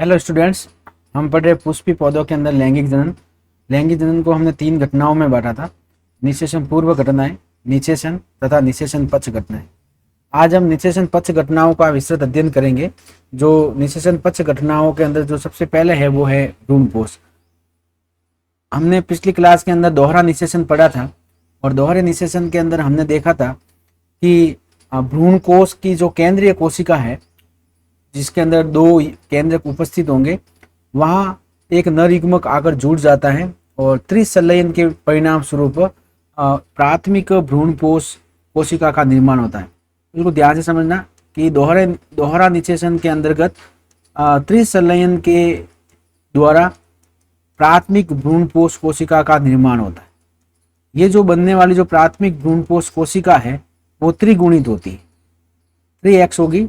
Hello students, हम पढ़ रहे पुष्पी पौधों के अंदर लैंगिक जनन। लैंगिक जनन को हमने 3 घटनाओं में बांटा था: निषेचन पूर्व घटनाएं, निषेचन तथा निषेचन पक्ष घटनाएं। आज हम निषेचन पक्ष घटनाओं का विस्तृत अध्ययन करेंगे। जो निषेचन पक्ष घटनाओं के अंदर जो सबसे पहले है वो है भ्रूणपोष। हमने पिछली क्लास के अंदर दोहरा निषेचन पढ़ा था और दोहरे निषेचन के अंदर हमने देखा था कि भ्रूण कोश की जो केंद्रीय कोशिका है, जिसके अंदर 2 केंद्रक उपस्थित होंगे, वहाँ एक नरयुग्मक आकर जुड़ जाता है और त्रिसंलयन के परिणाम स्वरूप प्राथमिक भ्रूणपोष कोशिका का निर्माण होता है। इसको ध्यान से समझना कि दोहरा निषेचन के अंतर्गत त्रिसंलयन के द्वारा प्राथमिक भ्रूणपोष कोशिका का निर्माण होता है। ये जो बनने वाली जो प्राथमिक भ्रूणपोष कोशिका है वो त्रिगुणित होती है, 3x होगी,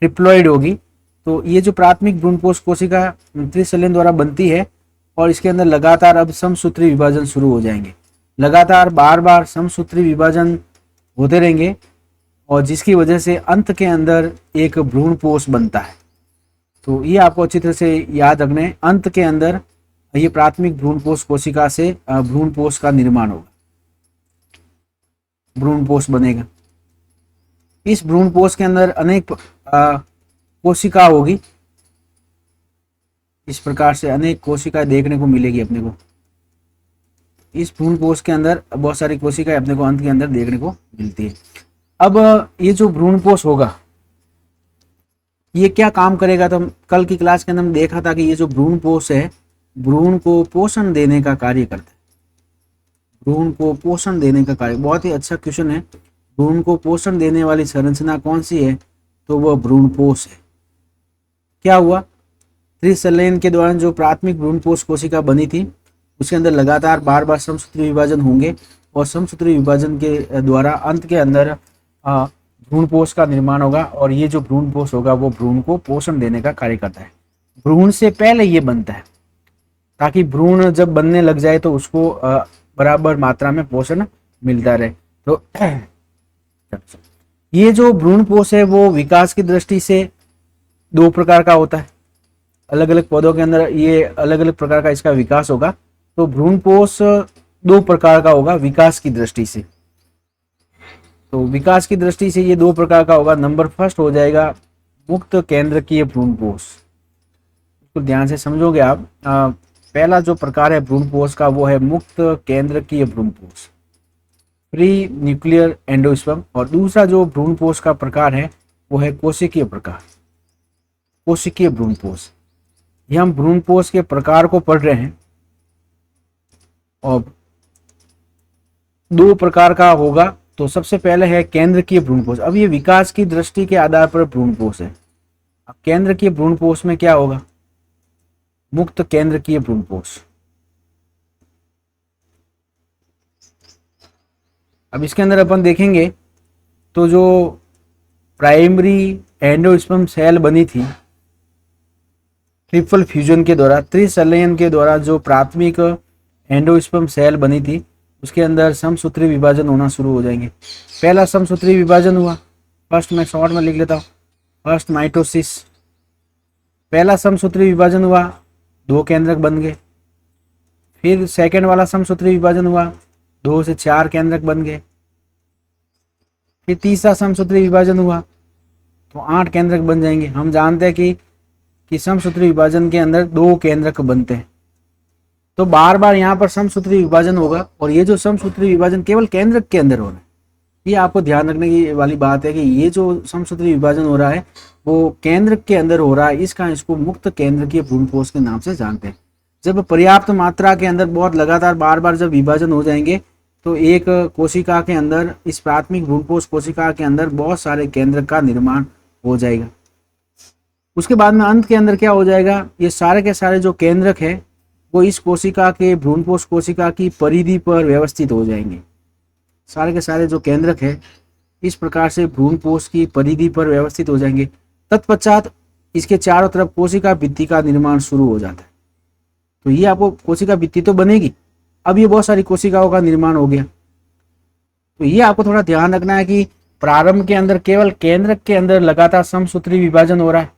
ट्रिप्लॉइड होगी। तो ये जो प्राथमिक भ्रूणपोष कोशिका त्रिसंलयन द्वारा बनती है और इसके अंदर लगातार अब समसूत्री विभाजन शुरू हो जाएंगे। लगातार बार बार समसूत्री विभाजन होते रहेंगे और जिसकी वजह से अंत के अंदर एक भ्रूणपोष बनता है। तो ये आपको अच्छी तरह से याद रखना है, अंत के अंदर ये प्राथमिक भ्रूणपोष कोशिका से भ्रूणपोष का निर्माण होगा, भ्रूणपोष बनेगा। इस भ्रूणपोष के अंदर अनेक कोशिका होगी। इस प्रकार से अनेक कोशिकाएं देखने को मिलेगी अपने को। इस भ्रूणपोष के अंदर बहुत सारी कोशिकाएं अपने को अंत के अंदर देखने को मिलती है। अब ये जो भ्रूणपोष होगा ये क्या काम करेगा? तो कल की क्लास के अंदर हमने देखा था कि ये जो भ्रूणपोष है भ्रूण को पोषण देने का कार्य करता है। भ्रूण को पोषण देने का कार्य, बहुत ही अच्छा क्वेश्चन है। भ्रूण को पोषण देने वाली संरचना कौन सी है? तो वह भ्रूणपोष है। क्या हुआ? त्रिसंलयन के दौरान जो प्राथमिक भ्रूणपोष कोशिका बनी थी उसके अंदर लगातार बार बार समसूत्री विभाजन होंगे और समसूत्री विभाजन के द्वारा अंत के अंदर भ्रूणपोष का निर्माण होगा और ये जो भ्रूणपोष होगा वो भ्रूण को पोषण देने का कार्य करता है। भ्रूण से पहले ये बनता है ताकि भ्रूण जब बनने लग जाए तो उसको बराबर मात्रा में पोषण मिलता रहे। तो ये जो भ्रूणपोष है वो विकास की दृष्टि से 2 प्रकार का होता है। अलग अलग पौधों के अंदर ये अलग अलग प्रकार का इसका विकास होगा। तो भ्रूणपोष 2 प्रकार का होगा विकास की दृष्टि से। तो विकास की दृष्टि से ये 2 प्रकार का होगा। नंबर फर्स्ट हो जाएगा मुक्त केंद्रकीय भ्रूणपोष। तो ध्यान से समझोगे आप। पहला जो प्रकार है भ्रूणपोष का वो है मुक्त केंद्रकीय भ्रूणपोष, फ्री न्यूक्लियर एंडोस्पर्म। और दूसरा जो भ्रूणपोष का प्रकार है वो है कोशिकीय प्रकार, कोशिकीय भ्रूणपोष। ये हम भ्रूणपोष के प्रकार को पढ़ रहे हैं और 2 प्रकार का होगा। तो सबसे पहले है केंद्रकीय भ्रूणपोष। अब ये विकास की दृष्टि के आधार पर भ्रूणपोष है। अब केंद्रकीय भ्रूणपोष में क्या होगा? मुक्त केंद्रकीय भ्रूणपोष। अब इसके अंदर अपन देखेंगे तो जो प्राइमरी एंडोस्पर्म सेल बनी थी ट्रिपल फ्यूजन के द्वारा, त्रिसंलयन के द्वारा जो प्राथमिक एंडोस्पर्म सेल बनी थी उसके अंदर समसूत्री विभाजन होना शुरू हो जाएंगे। पहला समसूत्री विभाजन हुआ, फर्स्ट मैं शॉर्ट में लिख लेता हूँ, फर्स्ट माइटोसिस। पहला समसूत्री विभाजन हुआ, 2 केंद्रक बन गए। फिर सेकंड वाला समसूत्री विभाजन हुआ, 2 से 4 केंद्रक बन गए। फिर तीसरा समसूत्री विभाजन हुआ तो 8 केंद्रक बन जाएंगे। हम जानते हैं कि समसूत्री विभाजन के अंदर 2 केंद्रक बनते हैं। तो बार बार यहाँ पर समसूत्री विभाजन होगा और ये जो समसूत्री विभाजन केवल केंद्रक के अंदर हो रहा है। ये आपको ध्यान रखने की वाली बात है कि ये जो समसूत्री विभाजन हो रहा है वो केंद्रक के अंदर हो रहा है। इसको मुक्त केंद्रकीय भ्रूणपोष के नाम से जानते हैं। जब पर्याप्त मात्रा के अंदर बहुत लगातार बार बार जब विभाजन हो जाएंगे तो एक कोशिका के अंदर, इस प्राथमिक भ्रूणपोष कोशिका के अंदर बहुत सारे केंद्रक का निर्माण हो जाएगा। उसके बाद में अंत के अंदर क्या हो जाएगा? ये सारे के सारे जो केंद्रक है वो इस कोशिका के, भ्रूणपोष कोशिका की परिधि पर व्यवस्थित हो जाएंगे। सारे के सारे जो केंद्रक है इस प्रकार से भ्रूणपोष की परिधि पर व्यवस्थित हो जाएंगे। तत्पश्चात इसके चारों तरफ कोशिका भित्ति का निर्माण शुरू हो जाता है। तो ये आपको कोशिका भित्ति तो बनेगी। अब ये बहुत सारी कोशिकाओं का निर्माण हो गया। तो ये आपको थोड़ा ध्यान रखना है कि प्रारंभ के अंदर केवल केंद्रक के अंदर लगातार समसूत्री विभाजन हो रहा है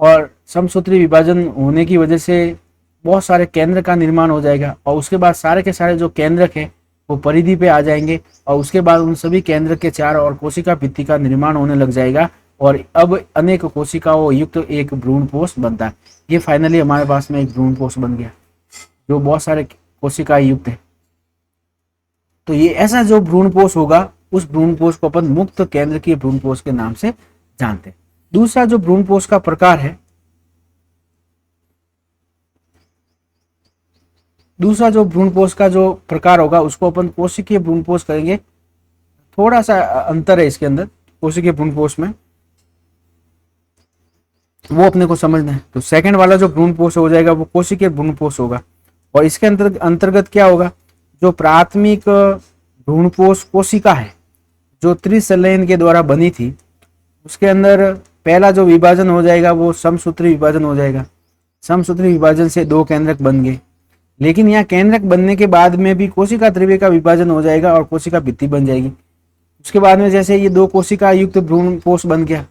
और समसूत्री विभाजन होने की वजह से बहुत सारे केंद्र का निर्माण हो जाएगा और उसके बाद सारे के सारे जो केंद्रक है वो परिधि पे आ जाएंगे और उसके बाद उन सभी केंद्र के चार और कोशिका भित्ति का निर्माण होने लग जाएगा और अब अनेक कोशिकाओं युक्त एक भ्रूणपोष बनता है। ये फाइनली हमारे पास में एक भ्रूणपोष बन गया जो बहुत सारे कोशिकाएं युक्त है। तो ये ऐसा जो भ्रूणपोष होगा उस भ्रूणपोष को अपन मुक्त केंद्र के भ्रूणपोष के नाम से जानते हैं। दूसरा जो भ्रूणपोष का प्रकार है, दूसरा जो भ्रूणपोष का जो प्रकार होगा उसको अपन कोशिकीय भ्रूणपोष करेंगे। थोड़ा सा अंतर है इसके अंदर कोशिकीय भ्रूणपोष में, वो अपने को समझना है। तो सेकंड वाला जो भ्रूणपोष हो जाएगा वो कोशिकीय भ्रूणपोष होगा और इसके अंतर्गत क्या होगा, जो प्राथमिक भ्रूणपोष कोशिका है जो त्रिसंलयन के द्वारा बनी थी उसके अंदर पहला जो विभाजन हो जाएगा वो समसूत्री विभाजन हो जाएगा। समसूत्री विभाजन से दो केंद्रक बन गए, लेकिन यहाँ केंद्रक बनने के बाद में भी कोशिका द्रव्य का विभाजन हो जाएगा और कोशिका भित्ति बन जाएगी। उसके बाद में जैसे ये दो कोशिका युक्त भ्रूणपोष बन गया,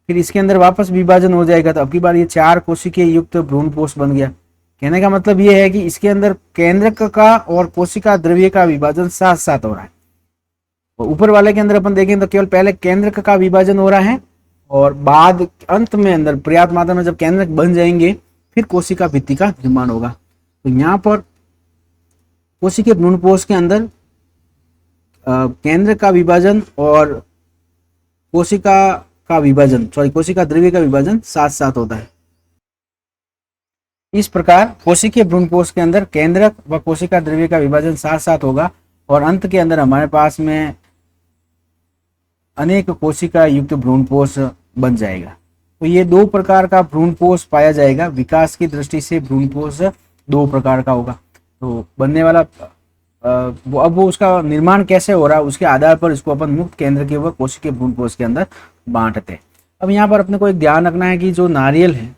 फिर इसके अंदर वापस विभाजन हो जाएगा तो अब की बार ये चार कोशिकीय युक्त भ्रूणपोष बन गया। कहने का मतलब ये है कि इसके अंदर केंद्रक का और कोशिका द्रव्य का विभाजन साथ साथ हो रहा है। और ऊपर वाले के अंदर अपन देखें तो केवल पहले केंद्रक का विभाजन हो रहा है और बाद अंत में अंदर पर्याप्त मात्रा में जब केंद्रक बन जाएंगे फिर कोशिका भित्ति का निर्माण होगा। तो यहाँ पर कोशिकीय भ्रूणपोष के अंदर केंद्र का विभाजन और कोशिका द्रव्य का विभाजन साथ साथ होता है। इस प्रकार कोशिकीय भ्रूणपोष के अंदर केंद्रक व कोशिका द्रव्य का विभाजन साथ साथ होगा और अंत के अंदर हमारे पास में अनेक कोशिका युक्त भ्रूणपोष बन जाएगा। तो ये दो प्रकार का भ्रूणपोष पाया जाएगा। विकास की दृष्टि से भ्रूणपोष दो प्रकार का होगा। तो बनने वाला अब वो उसका निर्माण कैसे हो रहा है उसके आधार पर इसको अपन मुक्त केंद्र के व कोशिकीय भ्रूणपोष के अंदर बांटते हैं। अब यहाँ पर अपने को एक ध्यान रखना है कि जो नारियल है,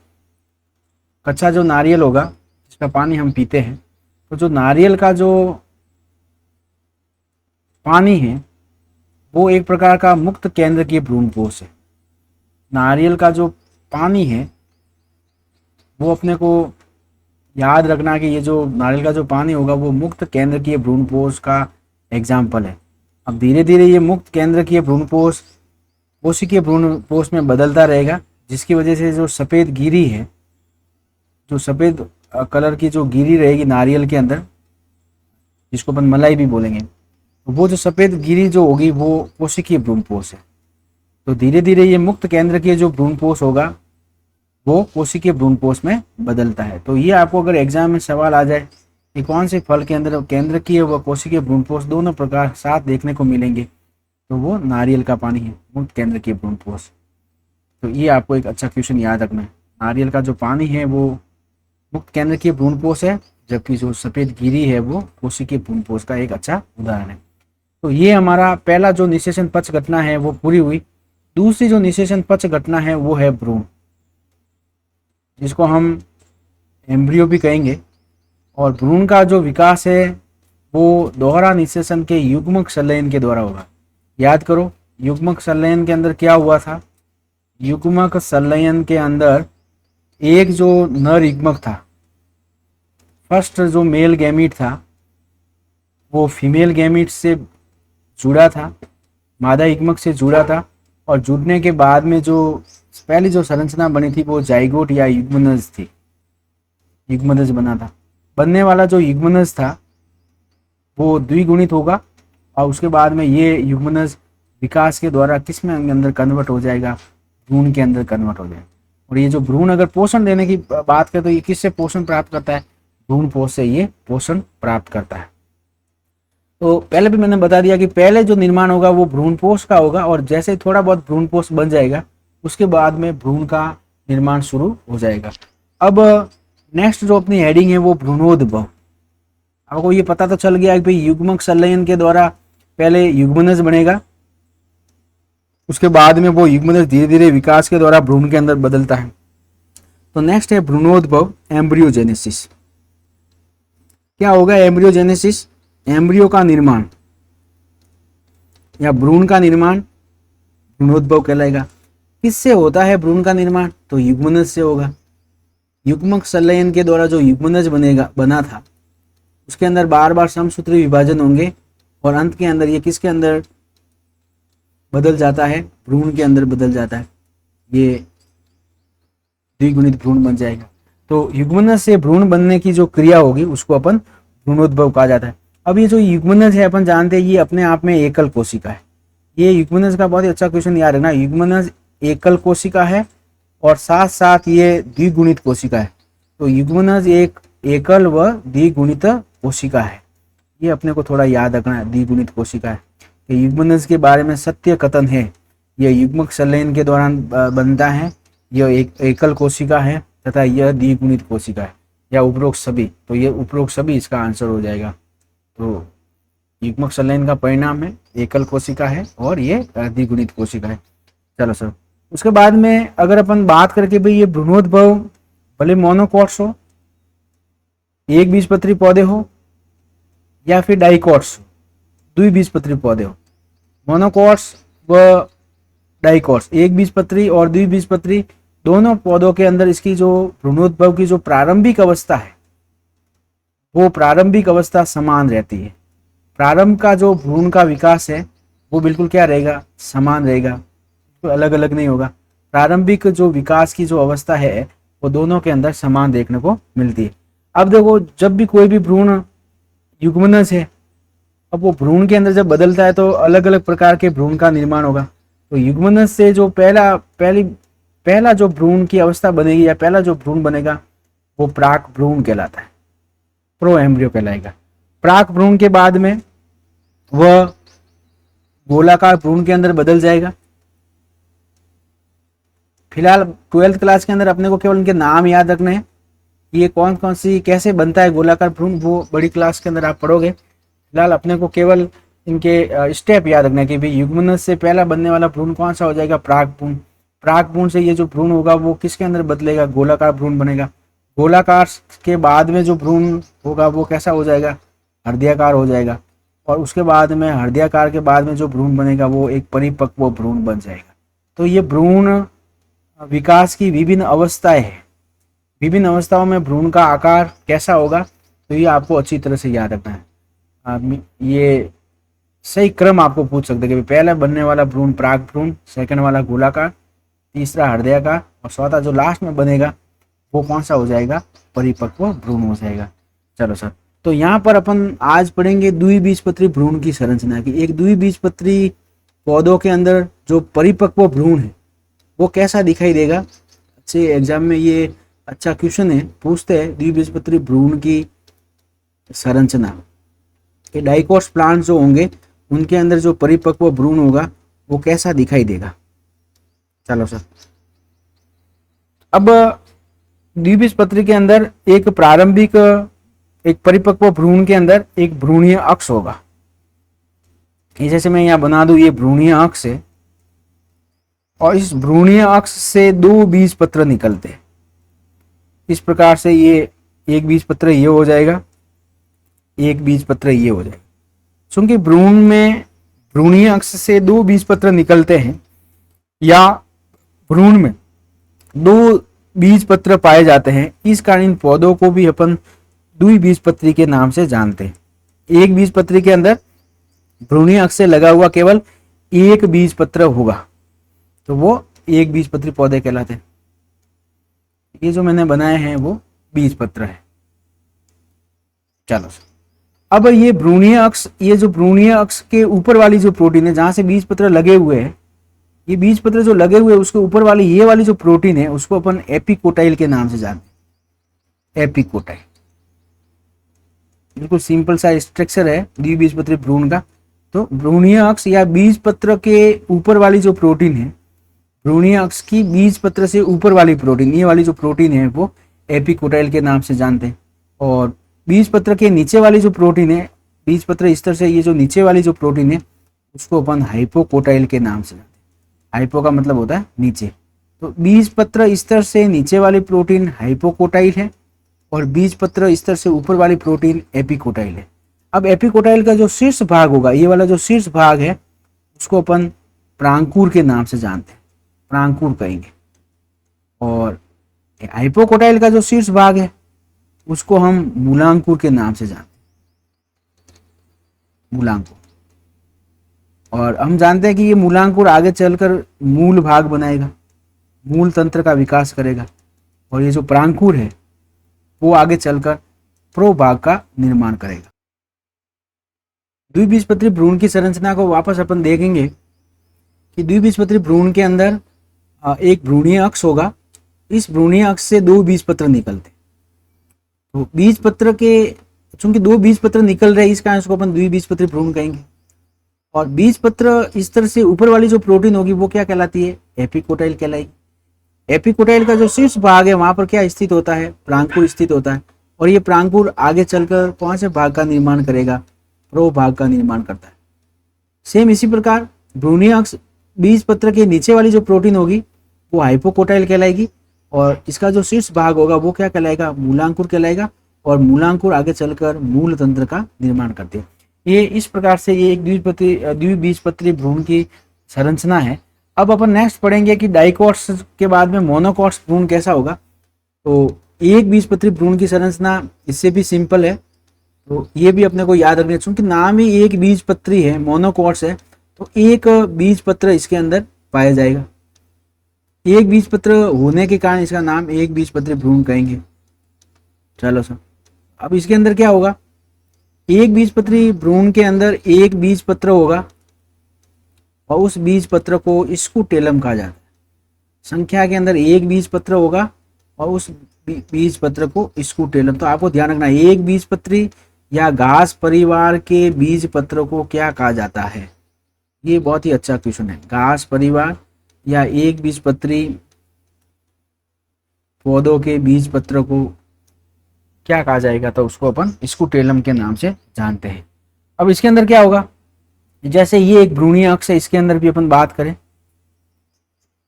कच्चा जो नारियल होगा जिसका पानी हम पीते हैं, तो जो नारियल का जो पानी है वो एक प्रकार का मुक्त केंद्र की भ्रूणपोष है। नारियल का जो पानी है वो अपने को याद रखना कि ये जो नारियल का जो पानी होगा वो मुक्त केंद्र की भ्रूणपोष का एग्जाम्पल है। अब धीरे धीरे ये मुक्त केंद्र की भ्रूणपोष कोशिकीय भ्रूणपोष में बदलता रहेगा, जिसकी वजह से जो सफ़ेद गिरी है, जो सफ़ेद कलर की जो गिरी रहेगी नारियल के अंदर, जिसको अपन मलाई भी बोलेंगे, तो वो जो सफ़ेद गिरी जो होगी वो कोशिकीय भ्रूणपोष है। तो धीरे धीरे ये मुक्त केंद्र की जो भ्रूणपोष होगा वो कोशिकीय भ्रूणपोष में बदलता है। तो ये आपको अगर एग्जाम में सवाल आ जाए कि कौन से फल के अंदर केंद्रकीय व कोशिकीय भ्रूणपोष दोनों प्रकार साथ देखने को मिलेंगे, तो वो नारियल का पानी है, मुक्त केंद्रकीय भ्रूणपोष। तो ये आपको एक अच्छा क्वेश्चन याद रखना है। नारियल का जो पानी है वो मुक्त केंद्रकीय भ्रूणपोष है, जबकि जो सफ़ेद गिरी है वो कोशिकीय भ्रूणपोष का एक अच्छा उदाहरण है। तो ये हमारा पहला जो निषेचन पक्ष घटना है वो पूरी हुई। दूसरी जो निषेचन पक्ष घटना है वो है भ्रूण, जिसको हम एम्ब्रियो भी कहेंगे। और भ्रूण का जो विकास है वो दोहरा निषेचन के युग्मक संलयन के द्वारा होगा। याद करो युग्मक संलयन के अंदर क्या हुआ था। युग्मक संलयन के अंदर एक जो नर युग्मक था, फर्स्ट जो मेल गैमीट था वो फीमेल गैमीट से जुड़ा था, मादा युग्मक से जुड़ा था, और जुड़ने के बाद में जो पहली जो संरचना बनी थी वो जाइगोट या युग्मनज थी, युग्मनज बना था। बनने वाला जो युग्मनज था वो द्विगुणित होगा और उसके बाद में ये युग्मनज विकास के द्वारा किस में अंदर कन्वर्ट हो जाएगा, भ्रूण के अंदर कन्वर्ट हो जाएगा। और ये जो भ्रूण अगर पोषण देने की बात करें तो ये किससे पोषण प्राप्त करता है, भ्रूणपोष से ये पोषण प्राप्त करता है। तो पहले भी मैंने बता दिया कि पहले जो निर्माण होगा वो भ्रूणपोष का होगा और जैसे ही थोड़ा बहुत भ्रूणपोष बन जाएगा उसके बाद में भ्रूण का निर्माण शुरू हो जाएगा। अब नेक्स्ट जो अपनी हेडिंग है वो भ्रूणोद्भव। आपको ये पता तो चल गया कि भाई युग्मक संलयन के द्वारा पहले युग्मनज बनेगा, उसके बाद में वो युग्मनज धीरे धीरे विकास के द्वारा भ्रूण के अंदर बदलता है। तो नेक्स्ट है भ्रूणोद्भव, एम्ब्रियोजेनेसिस। क्या होगा एम्ब्रियोजेनेसिस? एम्ब्रियो का निर्माण या भ्रूण का निर्माण भ्रूणोद्भव कहलाएगा। किससे होता है भ्रूण का निर्माण? तो युग्मनज से होगा। युग्मक संलयन के द्वारा जो युग्मनज बना था उसके अंदर बार बार समसूत्री विभाजन होंगे और अंत के अंदर ये किसके अंदर बदल जाता है? भ्रूण के अंदर बदल जाता है, ये द्विगुणित भ्रूण बन जाएगा। तो युग्मनज से भ्रूण बनने की जो क्रिया होगी उसको अपन भ्रूणोद्भव कहा जाता है। अब ये जो युग्मनज है अपन जानते हैं ये अपने आप में एकल कोशिका है। ये युग्मनज का बहुत ही अच्छा क्वेश्चन याद रखना, युग्मनज एकल कोशिका है और साथ साथ ये द्विगुणित कोशिका है। तो युग्मनज एक एकल व द्विगुणित कोशिका है, ये अपने को थोड़ा याद रखना है, द्विगुणित कोशिका है। युग्मनज के बारे में सत्य कथन है, यह युग्मक संलयन के दौरान बनता है, यह एक एकल कोशिका है तथा यह द्विगुणित कोशिका है, या उपरोक्त सभी। तो ये उपरोक्त सभी इसका आंसर हो जाएगा। तो युग्मक संलयन का परिणाम है एकल कोशिका है और ये द्विगुणित कोशिका है। चलो सर, उसके बाद में अगर अपन बात करके भाई ये भ्रूणोद्भव भले मोनोकॉट्स हो, एक बीजपत्री पौधे हो या फिर डाइकॉट्स, द्विबीजपत्री पौधे हो, मोनोकॉट्स व डाइकॉट्स, एक बीजपत्री और द्विबीजपत्री दोनों पौधों के अंदर इसकी जो भ्रूणोद्भव की जो प्रारंभिक अवस्था है वो प्रारंभिक अवस्था समान रहती है। प्रारंभ का जो भ्रूण का विकास है वो बिल्कुल क्या रहेगा? समान रहेगा, तो अलग अलग नहीं होगा। प्रारंभिक जो विकास की जो अवस्था है वो दोनों के अंदर समान देखने को मिलती है। अब देखो, जब भी कोई भी भ्रूण युग्मनज है, अब वो भ्रूण के अंदर जब बदलता है तो अलग अलग प्रकार के भ्रूण का निर्माण होगा। तो युग्मनज से जो पहला जो भ्रूण की अवस्था बनेगी या पहला जो भ्रूण बनेगा वो प्राक भ्रूण कहलाता है, प्रो एम्ब्रियो कहलाएगा। प्राक भ्रूण के बाद में वह गोलाकार भ्रूण के अंदर बदल जाएगा। फिलहाल 12th क्लास के अंदर अपने को केवल इनके नाम याद रखने हैं, ये कौन कौन सी कैसे बनता है गोलाकार भ्रूण, वो बड़ी क्लास के अंदर आप पढ़ोगे। फिलहाल अपने को केवल इनके स्टेप याद रखना है कि भाई युग्मनज से पहला बनने वाला भ्रूण कौन सा हो जाएगा? प्राक भ्रूण। प्राक भ्रूण से ये जो भ्रूण होगा वो किसके अंदर बदलेगा? गोलाकार भ्रूण बनेगा। गोलाकार के बाद में जो भ्रूण होगा वो कैसा हो जाएगा? हृदयाकार हो जाएगा। और उसके बाद में हृदयाकार के बाद में जो भ्रूण बनेगा वो एक परिपक्व भ्रूण बन जाएगा। तो ये भ्रूण विकास की विभिन्न अवस्थाएं हैं, विभिन्न अवस्थाओं में भ्रूण का आकार कैसा होगा तो ये आपको अच्छी तरह से याद रखना है। ये सही क्रम आपको पूछ सकते हैं कि पहला बनने वाला भ्रूण प्राक भ्रूण, सेकंड वाला गोलाकार, तीसरा हृदयाकार और चौथा जो लास्ट में बनेगा वो कौन सा हो जाएगा? परिपक्व भ्रूण हो जाएगा। चलो सर, तो यहाँ पर अपन आज पढ़ेंगे द्विबीजपत्री भ्रूण की संरचना की। एक द्विबीजपत्री पौधों के अंदर जो परिपक्व भ्रूण है वो कैसा दिखाई देगा। अच्छे एग्जाम में ये अच्छा क्वेश्चन है, पूछते हैं द्विबीजपत्री भ्रूण की संरचना कि डाइकोट्स प्लांट जो होंगे उनके अंदर जो परिपक्व भ्रूण होगा वो कैसा दिखाई देगा। चलो सर, अब द्विबीजपत्री के अंदर एक प्रारंभिक एक परिपक्व भ्रूण के अंदर एक भ्रूणीय अक्ष होगा। जैसे मैं यहाँ बना दूं, ये भ्रूणीय अक्ष है और इस भ्रूणीय अक्ष से दो बीजपत्र निकलते हैं। इस प्रकार से ये एक बीजपत्र ये हो जाएगा, एक बीजपत्र ये हो जाएगा। क्योंकि भ्रूण में भ्रूणीय अक्ष से दो बीजपत्र निकलते हैं या भ्रूण में दो बीजपत्र पाए जाते हैं, इस कारण इन पौधों को भी अपन द्विबीजपत्री के नाम से जानते हैं। एक बीजपत्री के अंदर भ्रूणीय अक्ष से लगा हुआ केवल एक बीजपत्र होगा तो वो एक बीजपत्री पौधे कहलाते हैं। ये जो मैंने बनाए हैं वो बीजपत्र है। चलो, अब ये भ्रूणीय अक्ष, ये जो भ्रूणीय अक्ष के ऊपर वाली जो प्रोटीन है जहां से बीजपत्र लगे हुए हैं, ये बीजपत्र जो लगे हुए हैं उसके ऊपर वाली ये वाली जो प्रोटीन है उसको अपन एपिकोटाइल के नाम से जानते हैं। एपिकोटाइल बिल्कुल सिंपल सा स्ट्रक्चर है द्विबीजपत्री भ्रूण का। तो भ्रूणीय अक्ष या बीजपत्र के ऊपर वाली जो प्रोटीन है, भ्रूणीय अक्ष की बीजपत्र से ऊपर वाली प्रोटीन, ये वाली जो प्रोटीन है वो एपिकोटाइल के नाम से जानते हैं। और बीजपत्र के नीचे वाली जो प्रोटीन है, बीजपत्र स्तर से ये जो नीचे वाली जो प्रोटीन है उसको अपन हाइपोकोटाइल के नाम से जानते हैं। हाइपो का मतलब होता है नीचे, तो बीजपत्र स्तर से नीचे वाली प्रोटीन हाइपोकोटाइल है और बीजपत्र स्तर से ऊपर वाली प्रोटीन एपिकोटाइल है। अब एपिकोटाइल का जो शीर्ष भाग होगा, ये वाला जो शीर्ष भाग है उसको अपन प्रांकुर के नाम से जानते हैं। प्रांकुर कहेंगे। और हाइपोकोटाइल का जो शीर्ष भाग है उसको हम मूलांकुर के नाम से जानते हैं, मूलांकुर। और हम जानते हैं कि ये मूलांकुर आगे चलकर मूल भाग बनाएगा, मूल तंत्र का विकास करेगा। और ये जो प्रांकुर है वो आगे चलकर प्रोभाग का निर्माण करेगा। द्विबीजपत्री भ्रूण की संरचना को वापस अपन देखेंगे कि द्विबीजपत्री भ्रूण के अंदर एक भ्रूणीय अक्ष होगा। इस भ्रूणीय अक्ष से दो बीजपत्र निकलते। तो बीजपत्र के, चूंकि दो बीजपत्र निकल रहे, इस कारण इसको अपन द्विबीजपत्री भ्रूण कहेंगे। और बीजपत्र इस तरह से ऊपर वाली जो प्रोटीन होगी वो क्या कहलाती है? एपिकोटाइल कहलाएगी। एपिकोटाइल का जो शीर्ष भाग है वहां पर क्या स्थित होता है? प्रांकुर स्थित होता है। और ये प्रांकुर आगे चलकर कौन से भाग का निर्माण करेगा? प्रोभाग का निर्माण करता है। सेम इसी प्रकार भ्रूणीय अक्ष बीजपत्र के नीचे वाली जो प्रोटीन होगी वो हाइपोकोटाइल कहलाएगी। और इसका जो शीर्ष भाग होगा वो क्या कहलाएगा? मूलांकुर कहलाएगा। और मूलांकुर आगे चलकर मूल तंत्र का निर्माण करते हैं। ये इस प्रकार से ये एक द्विबीजपत्री भ्रूण की संरचना है। अब अपन नेक्स्ट पढ़ेंगे कि डाइकोट्स के बाद में मोनोकोट्स भ्रूण कैसा होगा। तो एक बीजपत्री भ्रूण की संरचना इससे भी सिंपल है, तो ये भी अपने को याद रखना, क्योंकि नाम ही एक बीजपत्री है, मोनोकोट्स है, तो एक बीजपत्र इसके अंदर पाया जाएगा। एक बीजपत्र होने के कारण इसका नाम एक बीजपत्री भ्रूण कहेंगे। चलो सर, अब इसके अंदर क्या होगा? एक बीजपत्री भ्रूण के अंदर एक बीजपत्र होगा और उस बीजपत्र को स्कूटेलम कहा जाता है। संख्या के अंदर एक बीजपत्र होगा और उस बीजपत्र को स्कूटेलम। तो आपको ध्यान रखना, एक बीजपत्री या घास परिवार के बीजपत्र को क्या कहा जाता है? ये बहुत ही अच्छा क्वेश्चन है। घास परिवार या एक बीजपत्री पौधों के बीजपत्र को क्या कहा जाएगा? तो उसको अपन स्कूटेलम के नाम से जानते हैं। अब इसके अंदर क्या होगा? जैसे ये एक भ्रूणीय अक्ष है, इसके अंदर भी अपन बात करें,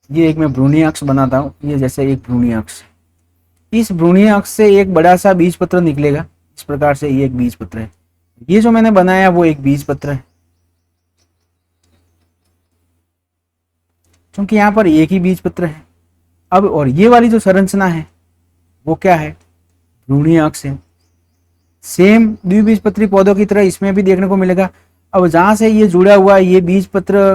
ये एक मैं भ्रूणीय अक्ष बनाता हूं, ये जैसे एक भ्रूणीय अक्ष। इस भ्रूणीय अक्ष से एक बड़ा सा बीजपत्र निकलेगा। इस प्रकार से ये एक बीजपत्र है। ये जो मैंने बनाया वो एक बीजपत्र है, क्योंकि यहाँ पर एक ही बीजपत्र है। अब और ये वाली जो संरचना है वो क्या है? भ्रूणीय अक्ष है। सेम द्विबीजपत्री पौधों की तरह इसमें भी देखने को मिलेगा। अब जहां से ये जुड़ा हुआ है, ये बीजपत्र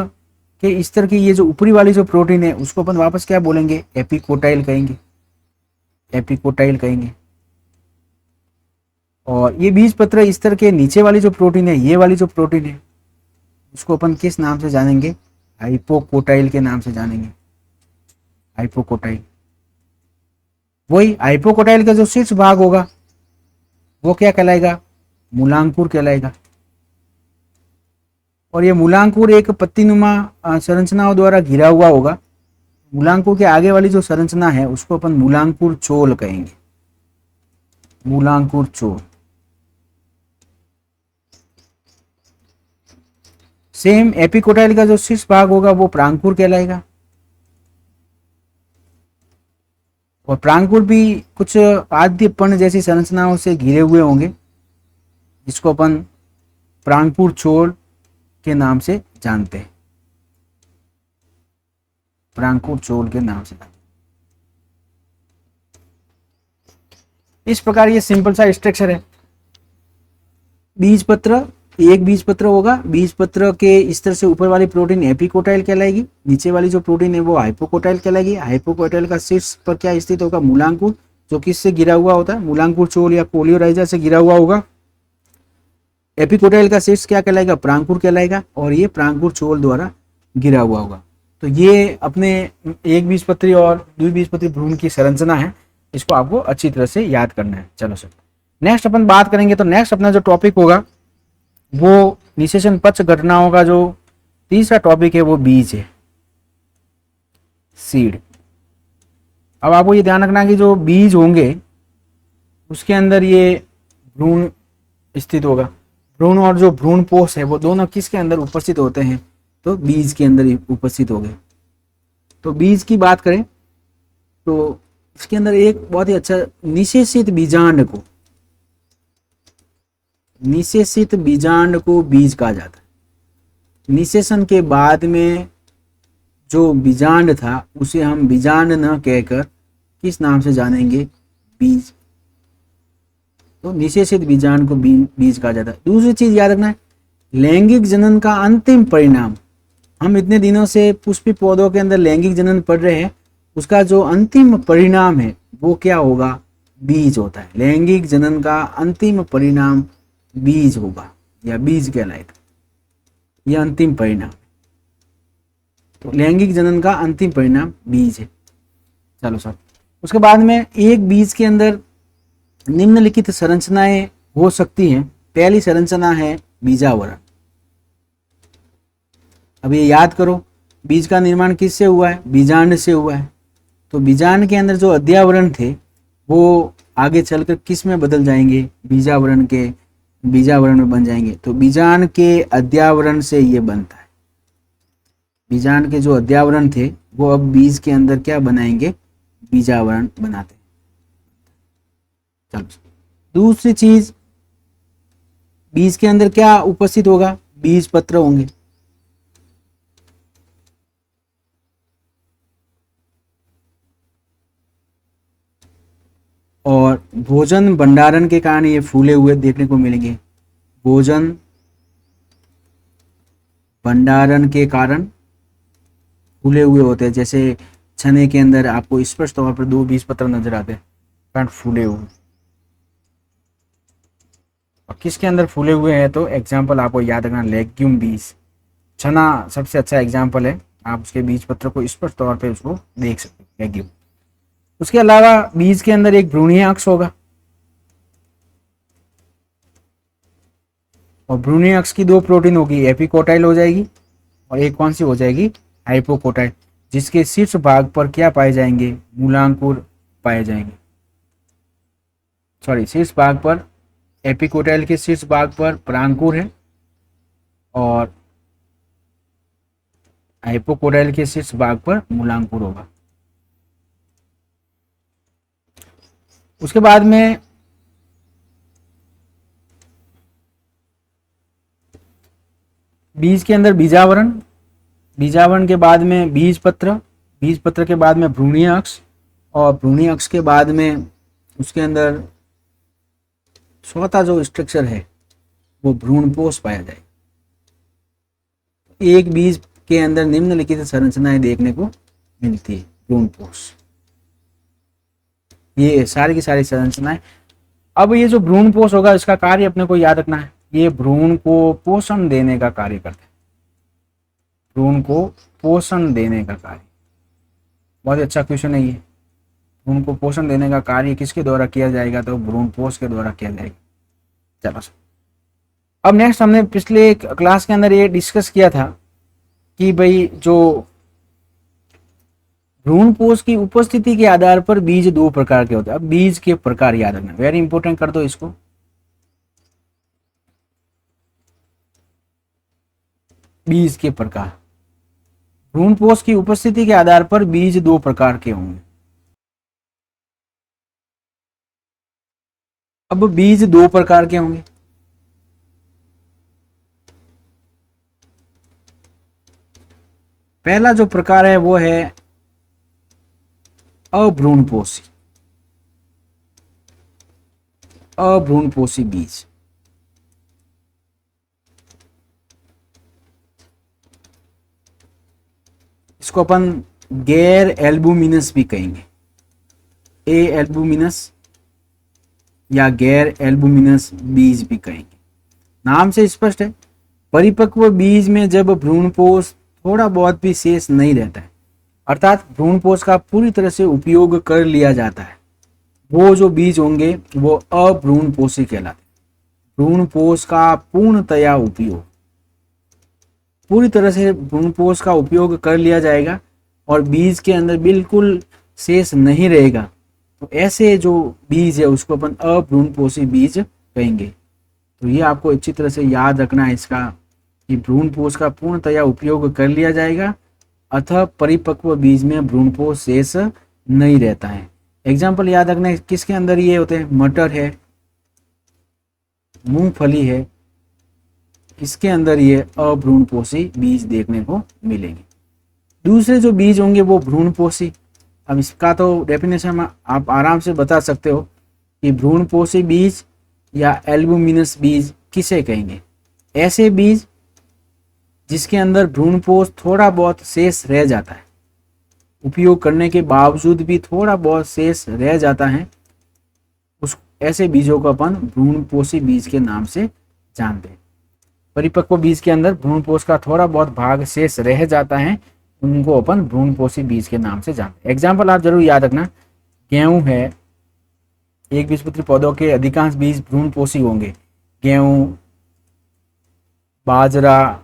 के स्तर की ये जो ऊपरी वाली जो प्रोटीन है उसको अपन वापस क्या बोलेंगे? एपिकोटाइल कहेंगे, एपिकोटाइल कहेंगे। और ये बीजपत्र स्तर के नीचे वाली जो प्रोटीन है, ये वाली जो प्रोटीन है, उसको अपन किस नाम से जानेंगे? हाइपोकोटाइल के नाम से जानेंगे, हाइपोकोटाइल। वही हाइपोकोटाइल का जो शीर्ष भाग होगा वो क्या कहलाएगा? मूलांकुर कहलाएगा। और ये मूलांकुर एक पत्तीनुमा संरचनाओं द्वारा घिरा हुआ होगा। मूलांकुर के आगे वाली जो संरचना है उसको अपन मूलांकुर चोल कहेंगे, मूलांकुर चोल। सेम एपिकोटाइल का जो शीर्ष भाग होगा वो प्रांकुर कहलाएगा। और प्रांकुर भी कुछ आद्य पर्ण जैसी संरचनाओं से घिरे हुए होंगे, जिसको अपन प्रांकुर चोल के नाम से जानते हैं, प्रांकुर चोल के नाम से। इस प्रकार ये सिंपल सा स्ट्रक्चर है। बीजपत्र, एक बीजपत्र होगा, बीजपत्र के स्तर से ऊपर वाली प्रोटीन एपिकोटाइल कहलाएगी, नीचे वाली जो प्रोटीन है वो हाइपोकोटाइल कहलाएगी। हाइपोकोटाइल का शीर्ष पर क्या स्थित होगा? मूलांकुर, जो किससे घिरा हुआ होता है? मूलांकुर चोल या कोलियोराइजा से घिरा हुआ होगा। एपिकोटाइल का शीर्ष क्या कहलाएगा? प्रांकुर कहलाएगा। और ये प्रांकुर चोल द्वारा घिरा हुआ होगा। तो ये अपने एक बीजपत्री और द्विबीजपत्री भ्रूण की संरचना है, इसको आपको अच्छी तरह से याद करना है। चलो सर, नेक्स्ट अपन बात करेंगे। तो नेक्स्ट अपना जो टॉपिक होगा वो निषेचन पक्ष घटनाओं का जो तीसरा टॉपिक है वो बीज है, सीड। अब आपको ये ध्यान रखना कि जो बीज होंगे उसके अंदर ये भ्रूण स्थित होगा। भ्रूण और जो भ्रूण पोष है वो दोनों किसके अंदर उपस्थित होते हैं? तो बीज के अंदर उपस्थित हो गए। तो बीज की बात करें तो इसके अंदर एक बहुत ही अच्छा निषेचित बीजांड को, निषेचित बीजांड को बीज कहा जाता है। निषेचन के बाद में जो बीजांड था उसे हम बीजांड न कहकर किस नाम से जानेंगे? बीज। तो निषेचित बीजांड को बीज कहा जाता है। दूसरी चीज याद रखना है, लैंगिक जनन का अंतिम परिणाम, हम इतने दिनों से पुष्पी पौधों के अंदर लैंगिक जनन पढ़ रहे हैं, उसका जो अंतिम परिणाम है वो क्या होगा? बीज होता है। लैंगिक जनन का अंतिम परिणाम बीज होगा या बीज कहलाएगा, यह अंतिम परिणाम। तो लैंगिक जनन का अंतिम परिणाम बीज है। चलो सर, उसके बाद में एक बीज के अंदर निम्नलिखित संरचनाएं हो सकती हैं। पहली संरचना है बीजावरण। अब ये याद करो, बीज का निर्माण किससे हुआ है? बीजांड से हुआ है। तो बीजांड के अंदर जो अध्यावरण थे वो आगे चलकर किस में बदल जाएंगे? बीजावरण में बन जाएंगे। तो बीजांड के अध्यावरण से ये बनता है। बीजांड के जो अध्यावरण थे वो अब बीज के अंदर क्या बनाएंगे? बीजावरण बनाते हैं। चलो, दूसरी चीज, बीज के अंदर क्या उपस्थित होगा? बीज पत्र होंगे। और भोजन भंडारण के कारण ये फूले हुए देखने को मिलेंगे। भोजन भंडारण के कारण फूले हुए होते हैं। जैसे चने के अंदर आपको स्पष्ट तौर पर 2 बीज पत्र नजर आते हैं, कारण फूले हुए। और किसके अंदर फूले हुए हैं? तो एग्जाम्पल आपको याद रखना, लेग्यूम बीज। चना सबसे अच्छा एग्जाम्पल है, आप उसके बीज पत्र को स्पष्ट तौर पे उसको देख सकते हैं, लेग्यूम। उसके अलावा बीज के अंदर एक भ्रूणीय अक्ष होगा, और भ्रूणीय अक्ष की 2 प्रोटीन होगी, एपिकोटाइल हो जाएगी और एक कौन सी हो जाएगी? हाइपोकोटाइल, जिसके शीर्ष भाग पर क्या पाए जाएंगे? मूलांकुर पाए जाएंगे। सॉरी, शीर्ष भाग पर, एपिकोटाइल के शीर्ष भाग पर परांकुर है और हाइपोकोटाइल के शीर्ष भाग पर मूलांकुर होगा। उसके बाद में बीज के अंदर बीजावरण, बीजावरण के बाद में बीज पत्र, बीज पत्र के बाद में भ्रूणीय अक्ष, और भ्रूणीय अक्ष के बाद में उसके अंदर चौथा जो स्ट्रक्चर है वो भ्रूणपोष पाया जाए। एक बीज के अंदर निम्नलिखित संरचनाएं देखने को मिलती है। भ्रूणपोष, ये सारी की सारी संरचनाएं। अब ये जो भ्रूणपोष होगा इसका कार्य अपने को याद रखना है, ये भ्रूण को पोषण देने का कार्य करता है। भ्रूण को पोषण देने का कार्य, बहुत ही अच्छा क्वेश्चन है ये। भ्रूण को पोषण देने का कार्य किसके द्वारा किया जाएगा? तो भ्रूणपोष के द्वारा किया जाएगा। चलो, अब नेक्स्ट हमने पिछले क्लास के अंदर ये डिस्कस किया था कि भाई जो भ्रूणपोष की उपस्थिति के आधार पर बीज 2 प्रकार के होते हैं। अब बीज के प्रकार याद रखना, वेरी इंपॉर्टेंट, कर दो इसको। बीज के प्रकार, भ्रूणपोष की उपस्थिति के आधार पर बीज 2 प्रकार के होंगे। अब बीज 2 प्रकार के होंगे। पहला जो प्रकार है वो है अभ्रूणपोषी, अभ्रूणपोषी बीज। इसको अपन गैर एल्बुमिनस भी कहेंगे, ए एल्बुमिनस या गैर एल्बुमिनस बीज भी कहेंगे। नाम से स्पष्ट है, परिपक्व बीज में जब भ्रूणपोष थोड़ा बहुत भी शेष नहीं रहता है, अर्थात भ्रूणपोष का पूरी तरह से उपयोग कर लिया जाता है, वो जो बीज होंगे वो अभ्रूणपोषी कहलाते हैं। भ्रूणपोष का पूर्णतया उपयोग, पूरी तरह से भ्रूणपोष का उपयोग कर लिया जाएगा और बीज के अंदर बिल्कुल शेष नहीं रहेगा, तो ऐसे जो बीज है उसको अपन अभ्रूणपोषी बीज कहेंगे। तो ये आपको अच्छी तरह से याद रखना है इसका, कि भ्रूणपोष का पूर्णतया उपयोग कर लिया जाएगा अतः परिपक्व बीज में भ्रूणपोष शेष नहीं रहता है। एग्जाम्पल याद रखना है, किसके अंदर ये होते हैं? मटर है, मूंगफली है, इसके अंदर ये अभ्रूणपोषी बीज देखने को मिलेंगे। दूसरे जो बीज होंगे वो भ्रूणपोषी। अब इसका तो डेफिनेशन आप आराम से बता सकते हो कि भ्रूणपोषी बीज या एल्बुमिनस बीज किसे कहेंगे? ऐसे बीज जिसके अंदर भ्रूणपोष थोड़ा बहुत शेष रह जाता है, उपयोग करने के बावजूद भी थोड़ा बहुत शेष रह जाता है, उस ऐसे बीजों को अपन भ्रूणपोषी बीज के नाम से जानते हैं। परिपक्व बीज के अंदर भ्रूणपोष का थोड़ा बहुत भाग शेष रह जाता है, उनको अपन भ्रूणपोषी बीज के नाम से जानते हैं। एग्जाम्पल आप जरूर याद रखना, गेहूं है, एक बीजपत्री पौधों के अधिकांश बीज भ्रूणपोषी होंगे। गेहूं, बाजरा,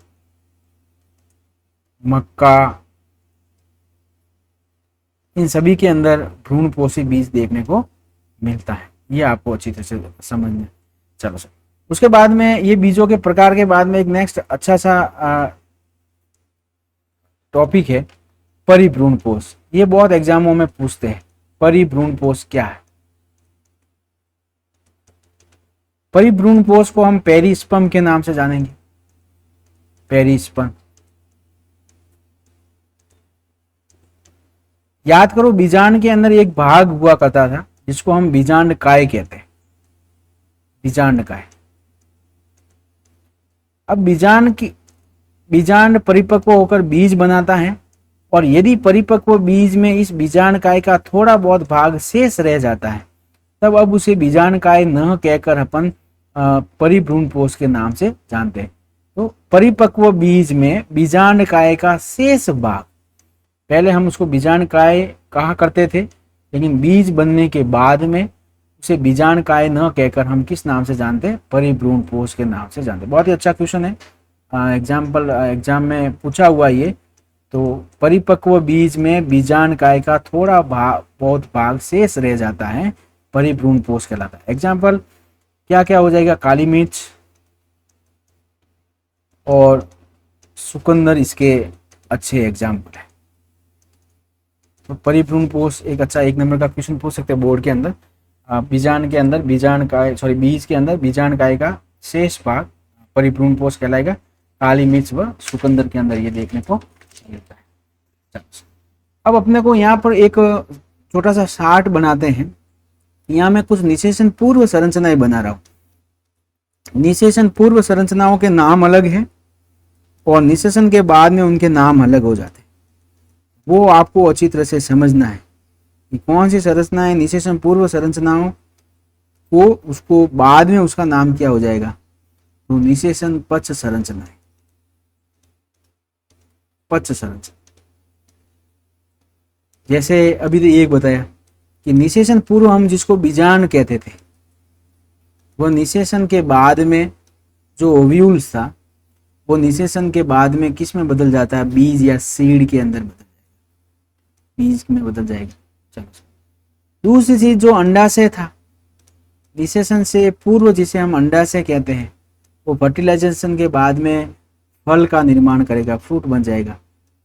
मक्का, इन सभी के अंदर भ्रूणपोषी बीज देखने को मिलता है। ये आपको अच्छी तरह से समझना। चलो सर, उसके बाद में ये बीजों के प्रकार के बाद में एक नेक्स्ट अच्छा सा टॉपिक है परिभ्रूणपोष। ये बहुत एग्जामों में पूछते हैं, परिभ्रूणपोष क्या है? परिभ्रूणपोष को हम पेरिस्पर्म के नाम से जानेंगे। पेरिस्पर्म, याद करो बीजांड के अंदर एक भाग हुआ करता था जिसको हम बीजांड काय कहते हैं। बीजांड काय। अब बीजांड परिपक्व होकर बीज बनाता है, और यदि परिपक्व बीज में इस बीजांड काय का थोड़ा बहुत भाग शेष रह जाता है, तब अब उसे बीजांड काय न कहकर अपन परिभ्रूणपोष के नाम से जानते हैं। तो परिपक्व बीज में बीजांड काय का शेष भाग, पहले हम उसको बीजांड काय कहा करते थे, लेकिन बीज बनने के बाद में उसे बीजांड काय न कहकर हम किस नाम से जानते हैं? परिभ्रूणपोष के नाम से जानते हैं। बहुत ही अच्छा क्वेश्चन है, एग्जाम में पूछा हुआ ये। तो परिपक्व बीज में बीजांड काय का थोड़ा बहुत भाग शेष रह जाता है, परिभ्रूणपोष कहलाता है। एग्जाम्पल क्या क्या हो जाएगा? काली मिर्च और चुकंदर इसके अच्छे एग्जाम्पल है। तो परिभ्रूणपोष एक अच्छा 1 नंबर का क्वेश्चन पूछ सकते हैं बोर्ड के अंदर। बीजांड के अंदर बीज के अंदर बीजांड काय का शेष भाग परिभ्रूणपोष कहलाएगा। काली मिर्च व चुकंदर के अंदर ये देखने को मिलता है। अब अपने को यहाँ पर एक छोटा सा चार्ट बनाते हैं। यहाँ मैं कुछ निषेचन पूर्व संरचनाएं बना रहा हूँ। निषेचन पूर्व संरचनाओं के नाम अलग हैं और निषेचन के बाद में उनके नाम अलग हो जाते हैं। वो आपको अच्छी तरह से समझना है कि कौन सी संरचनाएं निषेचन पूर्व संरचनाओं को, उसको बाद में उसका नाम क्या हो जाएगा? तो निषेचन पक्ष संरचनाएं। पक्ष संरचना, जैसे अभी तो एक बताया कि निषेचन पूर्व हम जिसको बीजांड कहते थे, वह निषेचन के बाद में जो ओव्यूल्स था, वो निषेचन के बाद में किस में बदल जाता है? बीज या सीड के अंदर बदल जाएगा, बीज में बदल जाएगा। चलो, दूसरी चीज जो अंडाशय था, निषेचन से पूर्व जिसे हम अंडाशय कहते हैं, वो फर्टिलाइजेशन के बाद में फल का निर्माण करेगा, फ्रूट बन जाएगा।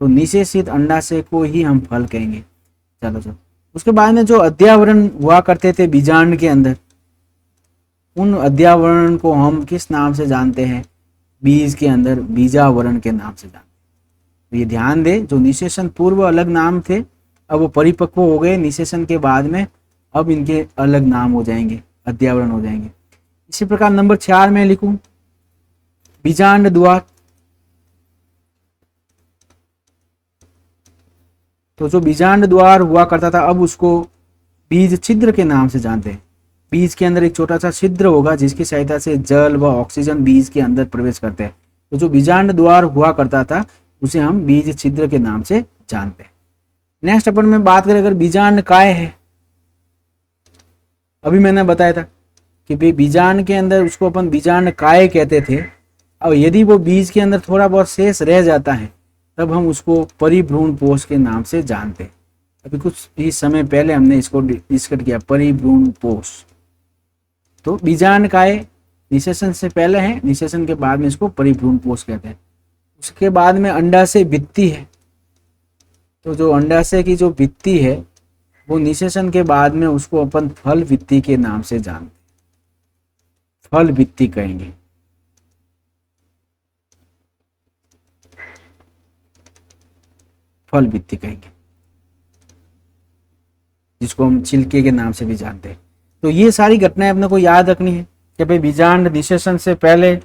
तो निषेचित अंडाशय को ही हम फल कहेंगे। चलो चलो, उसके बाद में जो अध्यावरण हुआ करते थे बीजांड के अंदर, उन अध्यावरण को हम किस नाम से जानते हैं? बीज के अंदर बीजावरण के नाम से जानते हैं। तो ये ध्यान दे, जो निषेचन पूर्व अलग नाम थे, अब वो परिपक्व हो गए निषेचन के बाद में, अब इनके अलग नाम हो जाएंगे, अध्यावरण हो जाएंगे। इसी प्रकार नंबर 4 में लिखूं बीजांड द्वार। तो जो बीजांड द्वार हुआ करता था, अब उसको बीज छिद्र के नाम से जानते हैं। बीज के अंदर एक छोटा सा छिद्र होगा जिसकी सहायता से जल व ऑक्सीजन बीज के अंदर प्रवेश करते हैं। तो जो बीजांड द्वार हुआ करता था उसे हम बीज छिद्र के नाम से जानते हैं। नेक्स्ट अपन में बात करें अगर बीजांड काय है, अभी मैंने बताया था कि बीजांड के अंदर उसको अपन बीजांड काय कहते थे, और यदि वो बीज के अंदर थोड़ा बहुत शेष रह जाता है तब हम उसको परिभ्रूणपोष के नाम से जानते हैं। अभी कुछ ही समय पहले हमने इसको डिस्कस किया, परिभ्रूणपोष। तो बीजांड काय निषेचन से पहले है, निषेचन के बाद में इसको परिभ्रूणपोष कहते हैं। उसके बाद में अंडाशय भित्ति है। तो जो अंडाशय की जो भित्ति है वो निषेचन के बाद में उसको अपन फल भित्ति के नाम से जानते हैं, फल भित्ति कहेंगे। फल भित्ति कहेंगे, जिसको हम छिलके के नाम से भी जानते हैं। तो ये सारी घटनाएं अपने को याद रखनी है कि भाई बीजांड निषेचन से पहले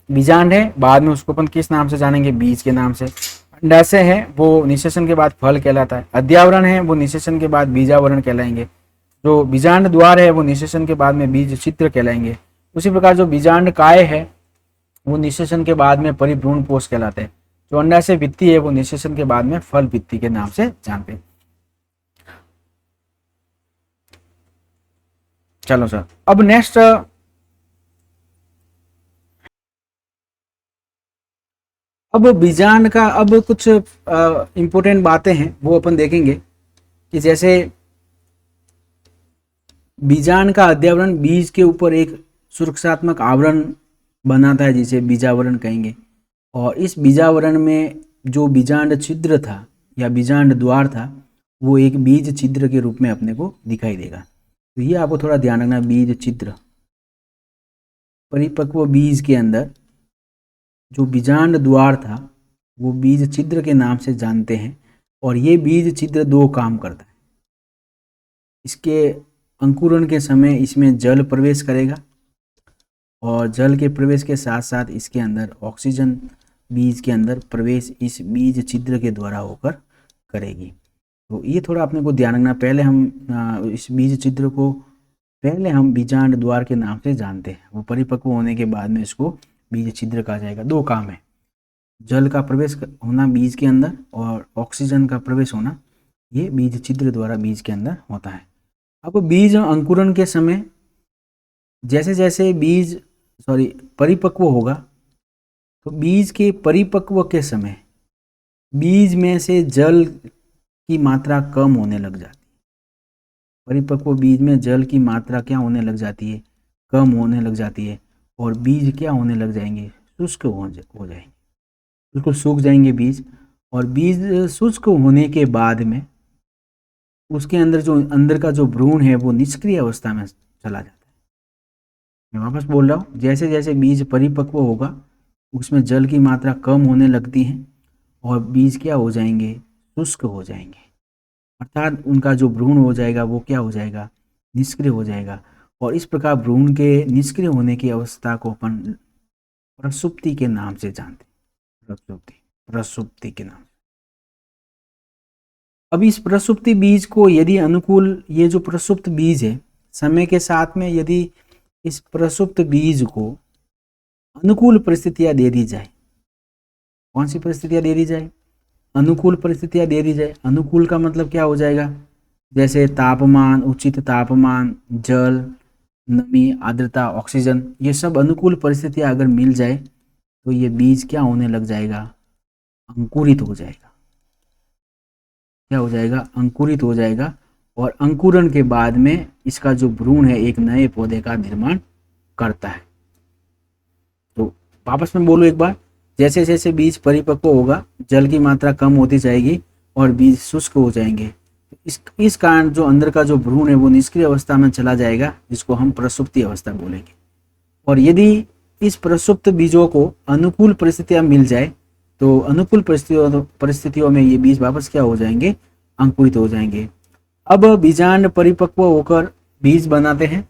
बीजांड है, बाद में उसको अपन किस नाम से जानेंगे, बीज के नाम से। अंडाशय है वो निषेचन के बाद फल कहलाता है। अध्यावरण है वो निषेचन के बाद बीजावरण कहलाएंगे। जो बीजांड द्वार है वो निषेचन के बाद में बीज छिद्र कहलाएंगे। उसी प्रकार जो बीजांड काय है वो निषेचन के बाद में परिभ्रूण पोष कहलाते हैं। जो अंडाशय भित्ति है वो निषेचन के बाद में फल भित्ति के नाम से जानते हैं। चलो सर, अब नेक्स्ट अब बीजांड का अब कुछ इंपॉर्टेंट बातें हैं वो अपन देखेंगे कि जैसे बीजांड का अध्यावरण बीज के ऊपर एक सुरक्षात्मक आवरण बनाता है जिसे बीजावरण कहेंगे। और इस बीजावरण में जो बीजांड छिद्र था या बीजांड द्वार था वो एक बीज छिद्र के रूप में अपने को दिखाई देगा। तो ये आपको थोड़ा ध्यान रखना, बीज छिद्र, परिपक्व बीज के अंदर जो बीजांड द्वार था वो बीज छिद्र के नाम से जानते हैं। और ये बीज छिद्र दो काम करता है। इसके अंकुरण के समय इसमें जल प्रवेश करेगा और जल के प्रवेश के साथ साथ इसके अंदर ऑक्सीजन बीज के अंदर प्रवेश इस बीज छिद्र के द्वारा होकर करेगी। तो ये थोड़ा अपने को ध्यान रखना। पहले हम इस बीज छिद्र को पहले हम बीजांड द्वार के नाम से जानते हैं। वो परिपक्व होने के बाद में इसको बीज छिद्र कहा जाएगा। दो काम है, जल का प्रवेश होना बीज के अंदर और ऑक्सीजन का प्रवेश होना ये बीज छिद्र द्वारा बीज के अंदर होता है। अब बीज अंकुरण के समय जैसे जैसे बीज परिपक्व होगा तो बीज के परिपक्व के समय बीज में से जल की मात्रा कम होने लग जाती है। परिपक्व बीज में जल की मात्रा क्या होने लग जाती है, कम होने लग जाती है। और बीज क्या होने लग जाएंगे, शुष्क हो जाएंगे, बिल्कुल सूख जाएंगे बीज। और बीज शुष्क होने के बाद में उसके अंदर का जो भ्रूण है वो निष्क्रिय अवस्था में चला जाता है। मैं वापस बोल रहा हूँ, जैसे जैसे बीज परिपक्व होगा उसमें जल की मात्रा कम होने लगती है और बीज क्या हो जाएंगे, शुष्क हो जाएंगे। अर्थात उनका जो भ्रूण हो जाएगा वो क्या हो जाएगा, निष्क्रिय हो जाएगा। और इस प्रकार भ्रूण के निष्क्रिय होने की अवस्था को अपन प्रसुप्ति के नाम से जानते हैं। प्रसुप्ति के नाम से। अब इस प्रसुप्ति बीज को यदि अनुकूल, ये जो प्रसुप्त बीज है समय के साथ में यदि इस प्रसुप्त बीज को अनुकूल परिस्थितियां दे दी जाए, कौन सी परिस्थितियां दे दी जाए, अनुकूल परिस्थितियां दे दी जाए। अनुकूल का मतलब क्या हो जाएगा, जैसे तापमान, उचित तापमान, जल, नमी, आर्द्रता, ऑक्सीजन, ये सब अनुकूल परिस्थितियां अगर मिल जाए तो ये बीज क्या होने लग जाएगा, अंकुरित हो जाएगा। क्या हो जाएगा, अंकुरित हो जाएगा। और अंकुरण के बाद में इसका जो भ्रूण है एक नए पौधे का निर्माण करता है। तो वापस में बोलो एक बार, जैसे जैसे बीज परिपक्व होगा जल की मात्रा कम होती जाएगी और बीज शुष्क हो जाएंगे। इस कारण जो अंदर का जो भ्रूण है वो निष्क्रिय अवस्था में चला जाएगा, जिसको हम प्रसुप्ति अवस्था बोलेंगे। और यदि इस प्रसुप्त बीजों को अनुकूल परिस्थितियां मिल जाए तो अनुकूल परिस्थितियों में ये बीज वापस क्या हो जाएंगे, अंकुरित हो जाएंगे। अब बीजांड परिपक्व होकर बीज बनाते हैं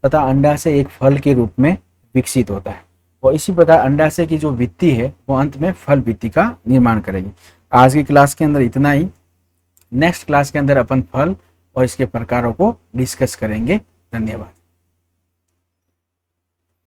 तथा अंडाशय एक फल के रूप में विकसित होता है। और इसी प्रकार अंडाशय की जो भित्ति है वो अंत में फल भित्ति का निर्माण करेगी। आज की क्लास के अंदर इतना ही। नेक्स्ट क्लास के अंदर अपन फल और इसके प्रकारों को डिस्कस करेंगे। धन्यवाद।